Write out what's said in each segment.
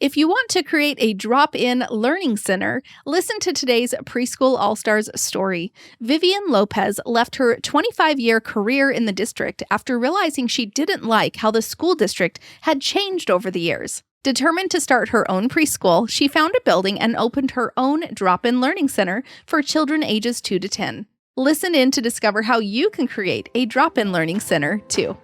If you want to create a drop-in learning center, listen to today's Preschool All Stars story. Vivian Lopez left her 25-year career in the district after realizing she didn't like how the school district had changed over the years. Determined to start her own preschool, she found a building and opened her own drop-in learning center for children ages 2 to 10. Listen in to discover how you can create a drop-in learning center too.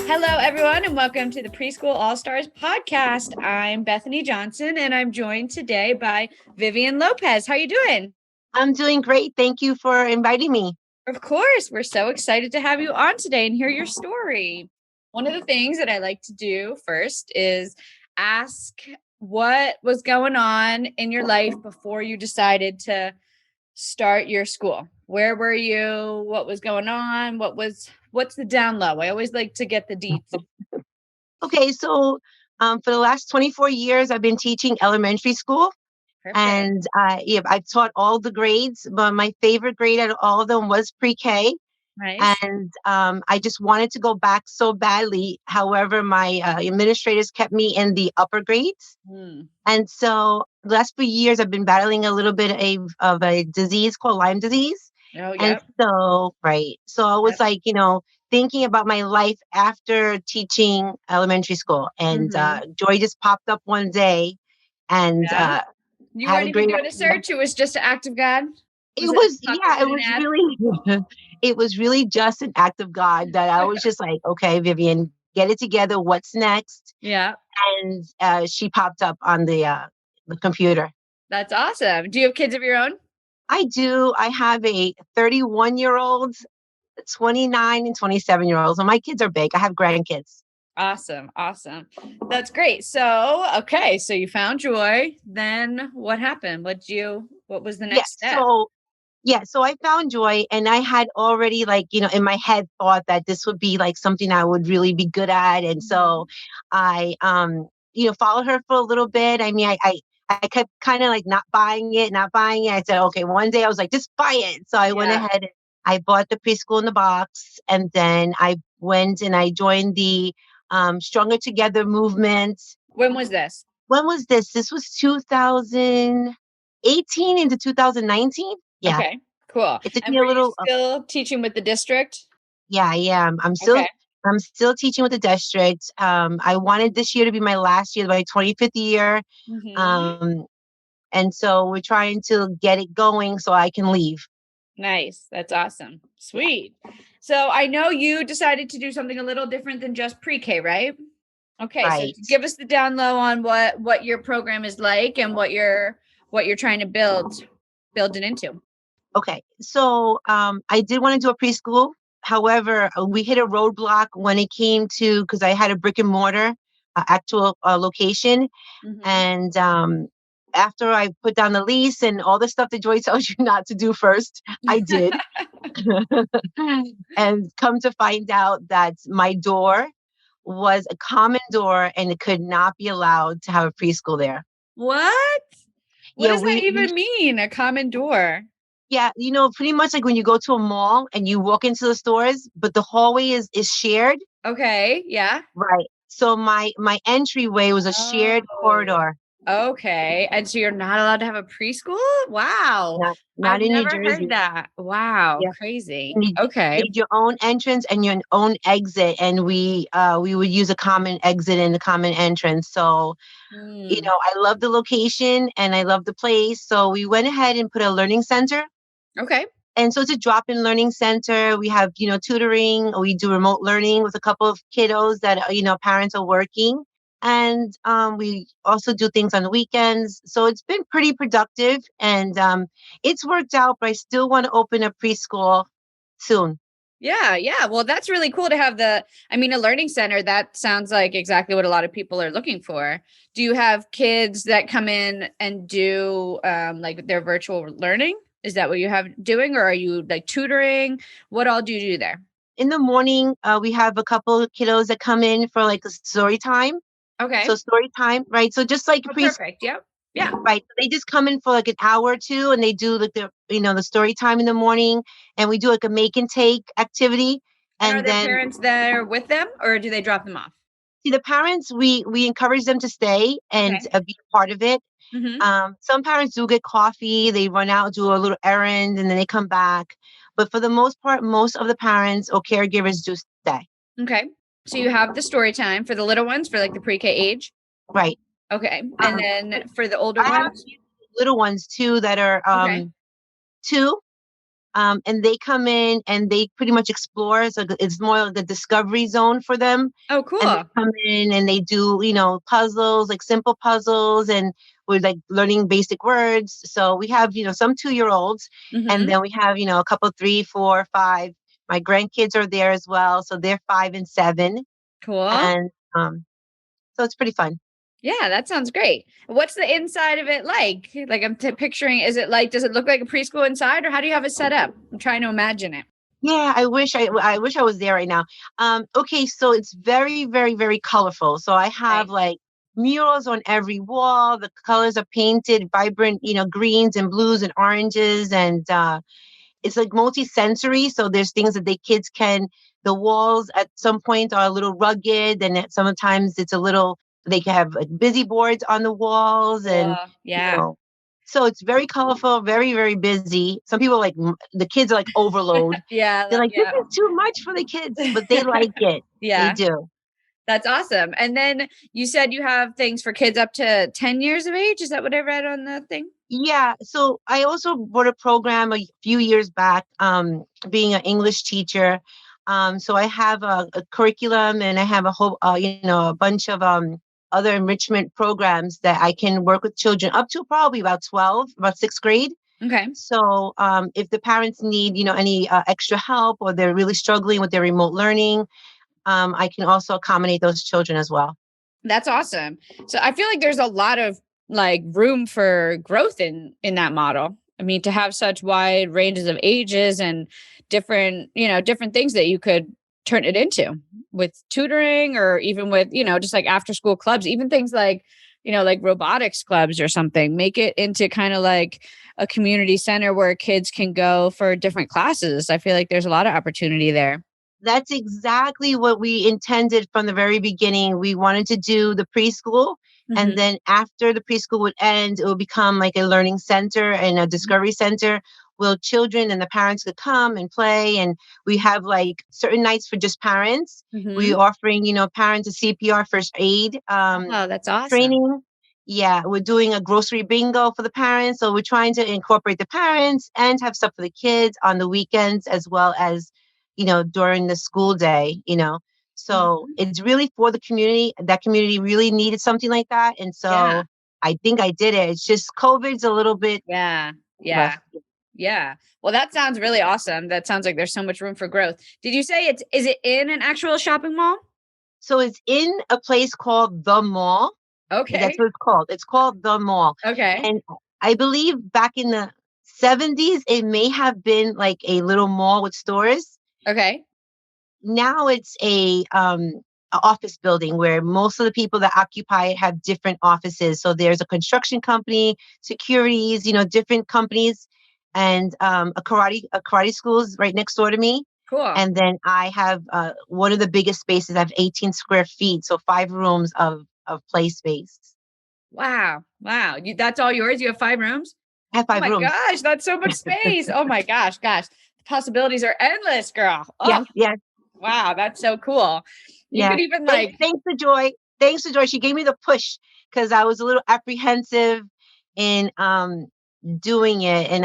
Hello, everyone, and welcome to the Preschool All Stars podcast. I'm Bethany Johnson, and I'm joined today by Vivian Lopez. How are you doing? I'm doing great. Thank you for inviting me. Of course. We're so excited to have you on today and hear your story. One of the things that I like to do first is ask what was going on in your life before you decided to start your school. Where were you? What was going on? What's the down low? I always like to get the deets. Okay, so for the last 24 years, I've been teaching elementary school. Perfect. And I taught all the grades, but my favorite grade out of all of them was pre-K. Nice. And I just wanted to go back so badly. However, my administrators kept me in the upper grades. And so the last few years, I've been battling a little bit of a disease called Lyme disease. Oh, And yeah. so, right. So I was like, thinking about my life after teaching elementary school. And Joy just popped up one day and you had weren't a even great doing a search. It was just an act of God. It was really just an act of God that I was just like, okay, Vivian, get it together. What's next? Yeah. And she popped up on the computer. That's awesome. Do you have kids of your own? I do. I have a 31-year-old, 29 and 27-year-olds. So my kids are big. I have grandkids. Awesome. That's great. So, okay. So you found joy. Then what happened? What was the next step? So I found joy, and I had already in my head thought that this would be like something I would really be good at. And so I, followed her for a little bit. I mean, I kept kind of like not buying it. I said, okay, one day I was like, just buy it. So I went ahead and I bought the preschool in the box, and then I went and I joined the Stronger Together movement. When was this? This was 2018 into 2019. Yeah. Okay, cool. It took and me a little. Still teaching with the district? Yeah, I am. I'm still teaching with the district. I wanted this year to be my last year, my 25th year. And so we're trying to get it going so I can leave. Nice. That's awesome. Sweet. So I know you decided to do something a little different than just pre-K, right? Okay. Right. So give us the down low on what your program is like and what you're trying to build it into. Okay. So I did want to do a preschool. However, we hit a roadblock when it came to, because I had a brick and mortar actual location. And after I put down the lease and all the stuff that Joy tells you not to do first, I did. And come to find out that my door was a common door and it could not be allowed to have a preschool there. What? What does that even mean? A common door? Yeah, pretty much like when you go to a mall and you walk into the stores, but the hallway is shared. Okay, yeah. Right. So my entryway was a shared corridor. Okay. And so you're not allowed to have a preschool? Wow. Not in New Jersey. I've never heard that. Wow. Yeah. Crazy. You need your own entrance and your own exit. And we would use a common exit and a common entrance. So, I love the location and I love the place. So we went ahead and put a learning center. Okay. And so it's a drop-in learning center. We have, tutoring. We do remote learning with a couple of kiddos that, parents are working. And we also do things on the weekends. So it's been pretty productive and it's worked out, but I still want to open a preschool soon. Yeah. Well, that's really cool to have a learning center. That sounds like exactly what a lot of people are looking for. Do you have kids that come in and do like their virtual learning? Is that what you have doing, or are you like tutoring? What all do you do there? In the morning, we have a couple of kiddos that come in for like a story time. Okay. So story time, right? So just like perfect. Yep. Yeah. Right. So they just come in for like an hour or two and they do like the story time in the morning, and we do like a make and take activity. And are And their then parents there with them, or do they drop them off? see the parents, we encourage them to stay and Okay. be part of it. Mm-hmm. Some parents do get coffee, they run out, do a little errand, and then they come back. But for the most part, most of the parents or caregivers do stay. Okay. So you have the story time for the little ones for like the pre-K age. Right. Okay. And Um, then for the older I have ones. little ones too that are Okay. 2. And they come in and they pretty much explore. So it's more like the discovery zone for them. Oh, And they cool. come in and they do, puzzles, like simple puzzles, and we're like learning basic words. So we have, some 2-year-olds, and Mm-hmm. then we have, a couple, 3, 4, 5. My grandkids are there as well. So they're 5 and 7. Cool. And so it's pretty fun. Yeah, that sounds great. What's the inside of it like? Like I'm picturing, is it like, does it look like a preschool inside, or how do you have it set up? I'm trying to imagine it. Yeah, I wish I was there right now. Okay, so it's very, very, very colorful. So I have Okay. like murals on every wall. The colors are painted vibrant, greens and blues and oranges, and it's like multi-sensory. So there's things that the kids can. The walls at some point are a little rugged, and sometimes it's a little. They can have like busy boards on the walls, and Cool. you Yeah. know. So it's very colorful, very, very busy. Some people like the kids are like overload. Yeah. They're like, this Yeah. is too much for the kids, but they like it. They Yeah. do. That's awesome. And then you said you have things for kids up to 10 years of age. Is that what I read on the thing? Yeah. So I also bought a program a few years back, being an English teacher. So I have a curriculum, and I have a whole, a bunch of other enrichment programs that I can work with children up to probably about 12, about 6th grade. Okay. So if the parents need, any extra help, or they're really struggling with their remote learning, I can also accommodate those children as well. That's awesome. So I feel like there's a lot of like room for growth in that model. I mean, to have such wide ranges of ages and different, different things that you could turn it into with tutoring, or even with, just like after school clubs, even things like, like robotics clubs or something, make it into kind of like a community center where kids can go for different classes. I feel like there's a lot of opportunity there. That's exactly what we intended from the very beginning. We wanted to do the preschool, and Mhm. then after the preschool would end, it would become like a learning center and a discovery center where children and the parents could come and play. And we have like certain nights for just parents. We Mhm. offering, parents a CPR first aid Oh, that's awesome. training. Yeah, we're doing a grocery bingo for the parents. So we're trying to incorporate the parents and have stuff for the kids on the weekends, as well as during the school day. So Mhm. it's really for the community. That community really needed something like that. And Yeah. so I think I did it. It's just COVID's a little bit Yeah. Yeah. rough. Yeah. Well, that sounds really awesome. That sounds like there's so much room for growth. Did you say is it in an actual shopping mall? So it's in a place called The Mall. That's Okay. what it's called. It's called The Mall. Okay. And I believe back in the 70s, it may have been like a little mall with stores. Okay. Now it's a office building where most of the people that occupy it have different offices. So there's a construction company, securities, different companies, and a karate school is right next door to me. Cool. And then I have one of the biggest spaces. I have 18 square feet, so 5 rooms of play space. Wow. Wow. That's all yours? You have 5 rooms? I have Oh 5 my rooms. gosh, that's so much space. Oh my gosh, gosh. The possibilities are endless, girl. Yes, Oh, yes, wow, that's so cool. You yeah. could even Thanks, like, thanks to Joy. Thanks to Joy. She gave me the push because I was a little apprehensive in doing it. And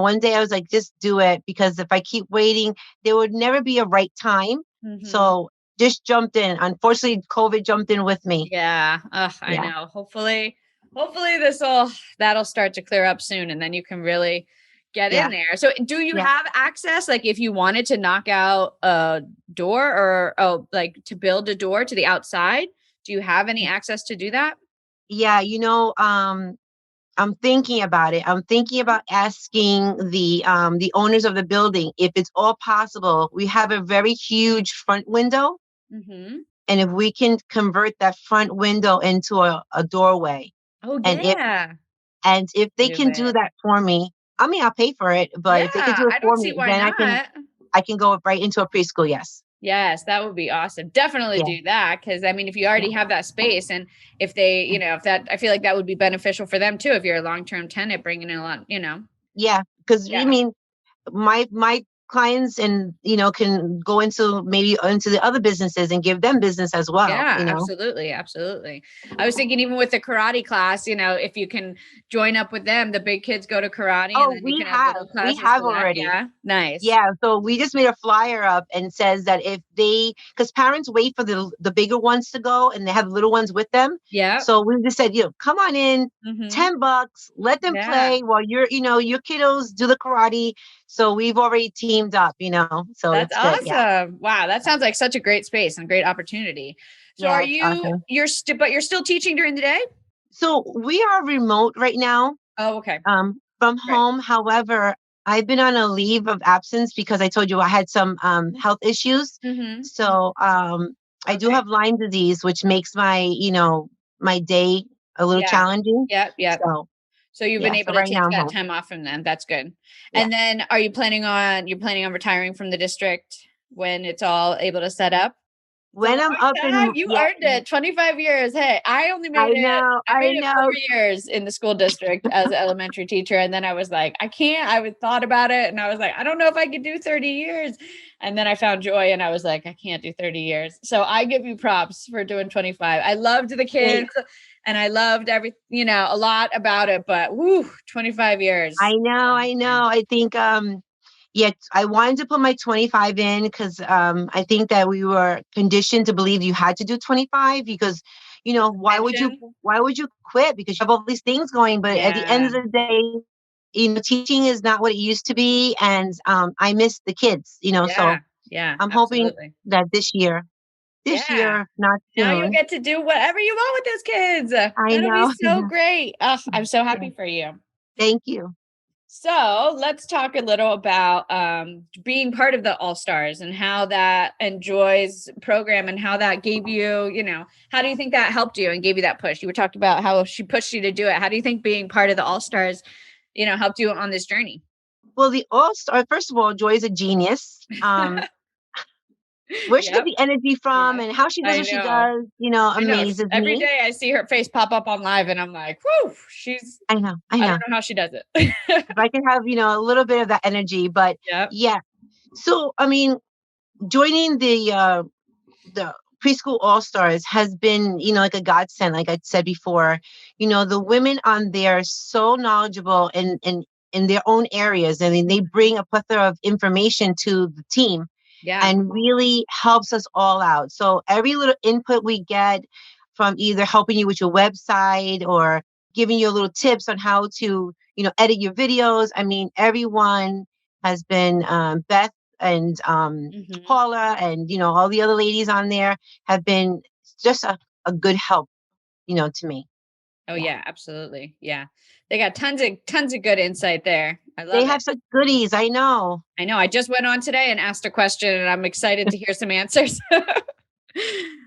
one day I was like, just do it, because if I keep waiting, there would never be a right time. Mhm. So just jumped in. Unfortunately, COVID jumped in with me. Yeah. Ugh, I Yeah. know. Hopefully that'll start to clear up soon, and then you can really get in Yeah. there. So do you Yeah. have access? Like if you wanted to knock out a door, or like to build a door to the outside, do you have any access to do that? Yeah. I'm thinking about it. I'm thinking about asking the owners of the building if it's all possible. We have a very huge front window, Mm-hmm. and if we can convert that front window into a doorway, Oh and if yeah. and if they Do can do it. that for me, I mean, I'll pay for it. But Yeah. if they could do it I for don't see me, why then I can. not. I can go right into a preschool. Yes. Yes, that would be awesome. Definitely Yeah. do that. Cause I mean, if you already have that space and if they, if that, I feel like that would be beneficial for them too. If you're a long-term tenant bringing in a lot, Yeah. Because I Yeah. mean, my clients and can go into maybe into the other businesses and give them business as well. Yeah, absolutely. Absolutely. I was thinking even with the karate class, if you can join up with them, the big kids go to karate and Oh, then you can have little we classes have for that. already. Yeah. Nice. Yeah, so we just made a flyer up and says that if because parents wait for the bigger ones to go and they have little ones with them. Yeah. So we just said, come on in, $10, let them Yeah. play while your kiddos do the karate. So we've already teamed up, so That's it's good. Yeah. awesome. Wow. That sounds like such a great space and great opportunity. So Yeah, are it's you, awesome. but you're still teaching during the day? So we are remote right now, Oh, okay. from Right. home. However, I've been on a leave of absence because I told you I had some health issues. Mm-hmm. So I do Okay. have Lyme disease, which makes my day a little Yeah. challenging. Yep. Yep. So So you've been yeah, able so to right take now I'm that home. time off from them. That's good. Yeah. And then are you planning on retiring from the district when it's all able to set up? It's a When I'm long up time. in You yeah, earned it. 25 years. Hey, I know, I I made it know. 4 years in the school district as an elementary teacher. And then I was like, I can't. I would thought about it and I was like, I don't know if I could do 30 years. And then I found joy and I was like, I can't do 30 years. So I give you props for doing 25. I loved the kids and I loved a lot about it, but 25 years. I know, I know. I think yeah, I wanted to put my 25 in because I think that we were conditioned to believe you had to do 25 because Pension? why would you quit because you have all these things going, but at the end Yeah. of the day, teaching is not what it used to be, and I miss the kids, so Yeah. Yeah. I'm hoping Absolutely. that this Yeah. year, not Now you'll soon. get to do whatever you want with those kids. I That'll be know. so great. Oh, I'm so Yeah. happy for you. Thank you. So let's talk a little about being part of the All Stars and how that enjoys program and how that gave you, how do you think that helped you and gave you that push? You were talking about how she pushed you to do it. How do you think being part of the All Stars, helped you on this journey? Well, the All-Star, first of all, Joy is a genius. Where she gets Yep. the energy from Yeah. and how she does I what she know. does, I know. amazes Every me. day I see her face pop up on live and I'm like, whoo, I know, I I know. don't know how she does it. If I can have, a little bit of that energy, but Yep. yeah. So, I mean, joining the preschool all stars has been, like a godsend, like I said before. The women on there are so knowledgeable in their own areas. I mean, they bring a plethora of information to the team Yeah. and really helps us all out. So every little input we get from either helping you with your website or giving you little tips on how to, edit your videos. I mean, everyone has been Beth and Mm-hmm. Paula and all the other ladies on there have been just a good help, to me. Oh Yeah. yeah, absolutely. Yeah. They got tons of good insight there. I They love it. have such goodies. I know. I know. I just went on today and asked a question and I'm excited to hear some answers.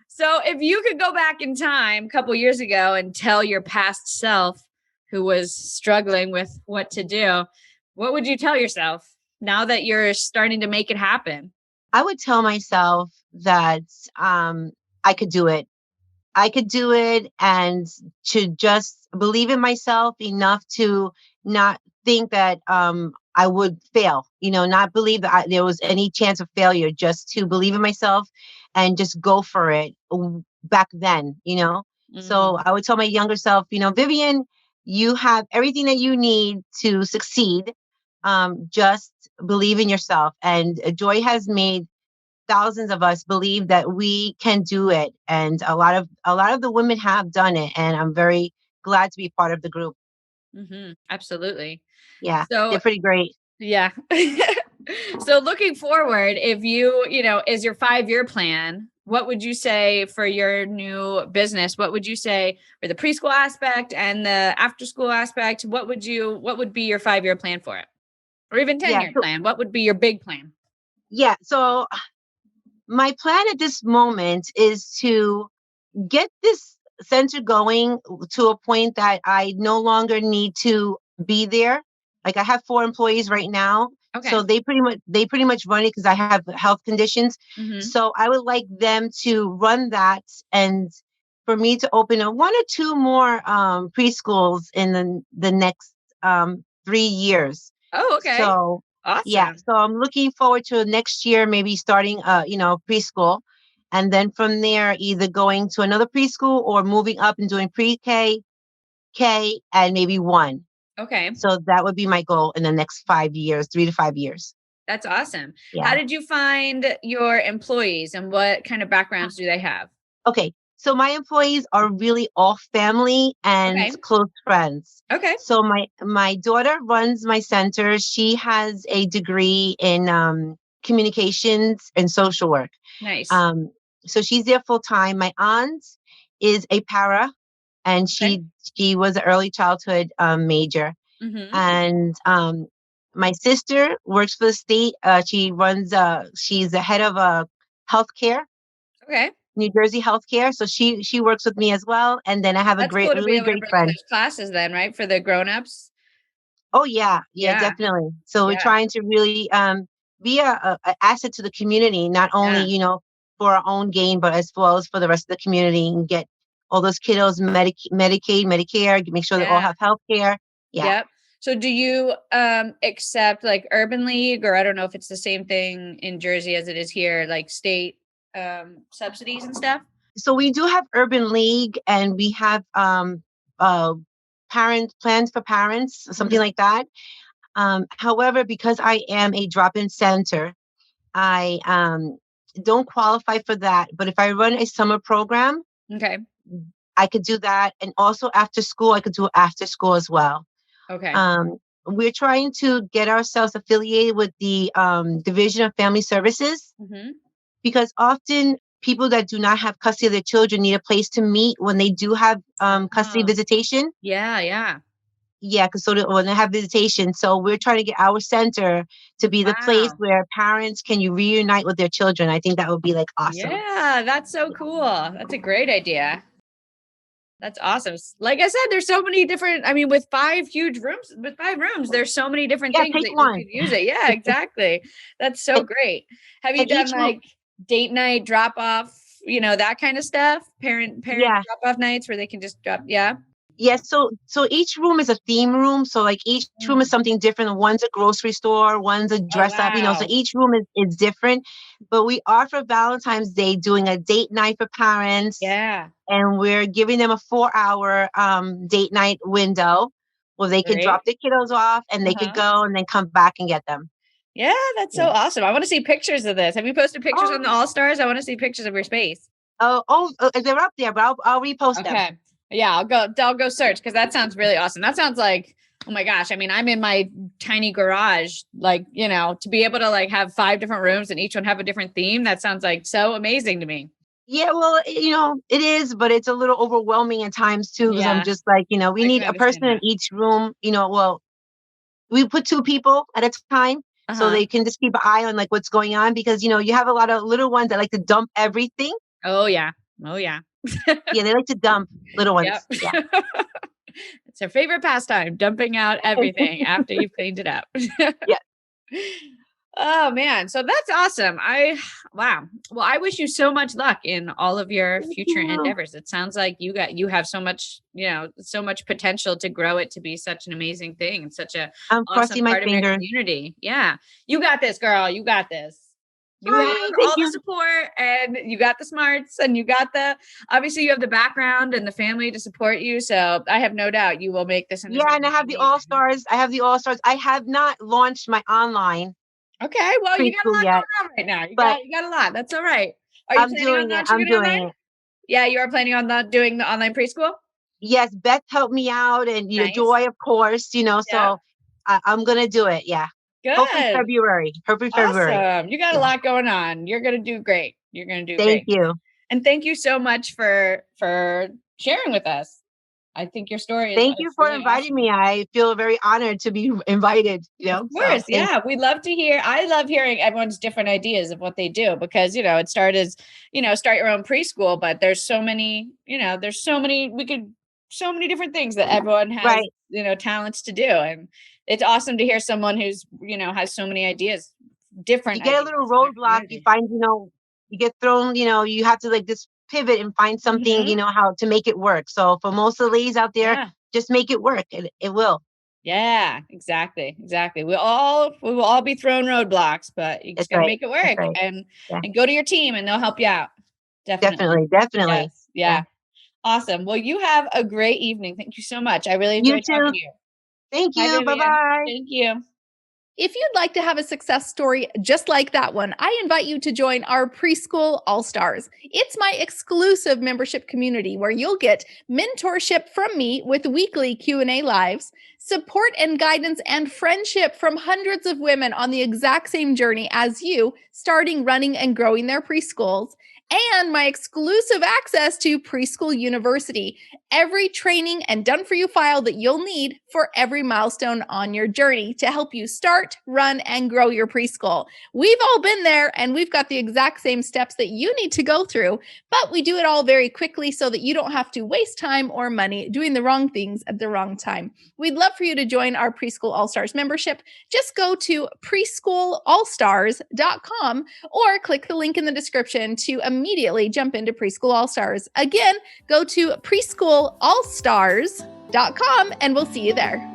So, if you could go back in time a couple years ago and tell your past self who was struggling with what to do, what would you tell yourself now that you're starting to make it happen? I would tell myself that I could do it. I could do it and to just believe in myself enough to not think that I would fail, not believe that there was any chance of failure, just to believe in myself and just go for it back then. So Mhm. I would tell my younger self, Vivian, you have everything that you need to succeed. Just believe in yourself. And Joy has made thousands of us believe that we can do it, and a lot of the women have done it, and I'm very glad to be part of the group. Absolutely. Yeah, So, they're pretty great. yeah. So looking forward, if is your 5-year plan, what would you say for your new business? What would you say for the preschool aspect and the after school aspect? What would be your 5-year plan for it? Or even Yeah, 10-year plan? What would be your big plan? so my plan at this moment is to get this center going to a point that I no longer need to be there. Like I have 4 employees right now. Okay. So they pretty much run it because I have health conditions. Mm-hmm. So I would like them to run that, and for me to open one or two more preschools in the next 3 years. Oh, okay. So yeah, Awesome. so I'm looking forward to next year maybe starting preschool, and then from there either going to another preschool or moving up and doing pre-K, K, and maybe one. Okay. So that would be my goal in the next 5 years, 3 to 5 years. That's awesome. Yeah. How did you find your employees and what kind of backgrounds do they have? Okay. So my employees are really all family and Okay. close friends. Okay. So my daughter runs my center. She has a degree in communications and social work. Nice. Um, so she's there full time. My aunt is a para, and Okay. she was an early childhood major. Mm-hmm. And my sister works for the state. She's the head of healthcare, Okay. New Jersey healthcare. So she works with me as well. And then I have a That's cool to be really able to great bring friend. those classes then, right? For the grown-ups. Oh yeah, yeah, Yeah. definitely. So we're Yeah. trying to really be a asset to the community, not only Yeah. for our own gain, but as well as for the rest of the community, and get all those kiddos Medicaid, Medicare, make sure they all Yeah. have health care. Yeah. Yep. So do you accept like Urban League, or I don't know if it's the same thing in Jersey as it is here, like state subsidies and stuff? So we do have Urban League, and we have uh parent plans for parents, something Mhm. like that. However, because I am a drop-in center, I don't qualify for that. But if I run a summer program, Okay. I could do that. And also after school, I could do after school as well. Okay. Um, we're trying to get ourselves affiliated with the Division of Family Services, Hmm. because often people that do not have custody of their children need a place to meet when they do have custody Oh, visitation. yeah, yeah. Yeah, because when they have visitation. So we're trying to get our center to be the place Wow. where parents can reunite with their children. I think that would be like awesome. Yeah, that's so cool. That's a great idea. That's awesome. Like I said, there's so many different, I mean, with with 5 rooms, there's so many different Yeah, things take that you one. could use it. Yeah, exactly. That's so And, great. Have you and done each room, like date night drop off, that kind of stuff? Parent yeah. drop off nights where they can just drop, yeah. Yeah, so each room is a theme room. So like each room is Mm. something different. One's a grocery store, one's a Oh, dress up, so wow. each room is different. But we are for Valentine's Day doing a date night for parents, Yeah. and we're giving them a 4 hour date night window where they could Great. drop their kiddos off and they could Uh-huh. go and then come back and get them. Yeah, that's so Yeah. awesome. I want to see pictures of this. Have you posted pictures on the Oh, All Stars? I want to see pictures of your space. they're up there, but I'll repost them. Okay. Yeah, I'll go search because that sounds really awesome. That sounds like, oh my gosh. I mean, I'm in my tiny garage, like, to be able to like have 5 different rooms and each one have a different theme. That sounds like so amazing to me. Yeah, well, it is, but it's a little overwhelming at times too, because I'm Yeah, just like, we I can need a understand person in that. each room. Well, we put 2 people at a time so Uh-huh. they can just keep an eye on like what's going on, because you have a lot of little ones that like to dump everything. Oh yeah. Oh yeah. Yeah, they like to dump little Yep. ones. Yeah. It's her favorite pastime, dumping out everything after you've cleaned it up. Yeah. Oh man, so that's awesome. Wow. Well, I wish you so much luck in all of your Thank future you. endeavors. It sounds like you have so much, so much potential to grow it to be such an amazing thing and such a I'm awesome crossing my part of your fingers. community. Yeah. You got this, girl. You got this. You have Hi, thank all the you. support and you got the smarts and you got obviously you have the background and the family to support you. So I have no doubt you will make this into Yeah, and I something have the All amazing. Stars. I have not launched my online Okay. Well, you got a preschool lot yet, going on right now. but You got a lot. That's all right. Are you I'm planning on doing it. launching I'm it doing online? it. Yeah, you are planning on doing the online preschool? Yes, Beth helped me out, and Nice. Joy, of course. Yeah. So I'm gonna do it. Yeah, hopefully Good. February. Hopefully February. Awesome. You got a Yeah. lot going on. You're going to do great. You're going to do Thank great. you. And thank you so much for sharing with us. I think your story is Thank you for really inviting awesome. me. I feel very honored to be invited. Of So course, thank yeah. We love to hear. I love hearing everyone's different ideas of what they do because, it started as, start your own preschool, but there's so many, so many different things that everyone has, Right. talents to do. And it's awesome to hear someone who's, has so many ideas, different You get a ideas little in their roadblock, you community. find, you get thrown, you have to like just pivot and find something, Mhm. how to make it work. So for most of the ladies out there, Yeah. just make it work, and it will. Yeah, exactly. We will all be thrown roadblocks, but you That's just got to right. make it That's work right. and Yeah. go to your team and they'll help you out. Definitely. Definitely. Definitely. Yes. Yeah. Awesome. Well, you have a great evening. Thank you so much. I really You enjoyed talking too. to you. Thank Bye, you. Bye Vivian. bye. Thank you. If you'd like to have a success story just like that one, I invite you to join our Preschool All Stars. It's my exclusive membership community where you'll get mentorship from me with weekly Q&A lives, support and guidance and friendship from hundreds of women on the exact same journey as you, starting, running, and growing their preschools, and my exclusive access to Preschool University, every training and done for you file that you'll need for every milestone on your journey to help you start, run, and grow your preschool. We've all been there and we've got the exact same steps that you need to go through, but we do it all very quickly so that you don't have to waste time or money doing the wrong things at the wrong time. We'd love for you to join our Preschool All Stars membership. Just go to preschoolallstars.com or click the link in the description to immediately jump into Preschool All Stars. Again, go to preschoolallstars.com and we'll see you there.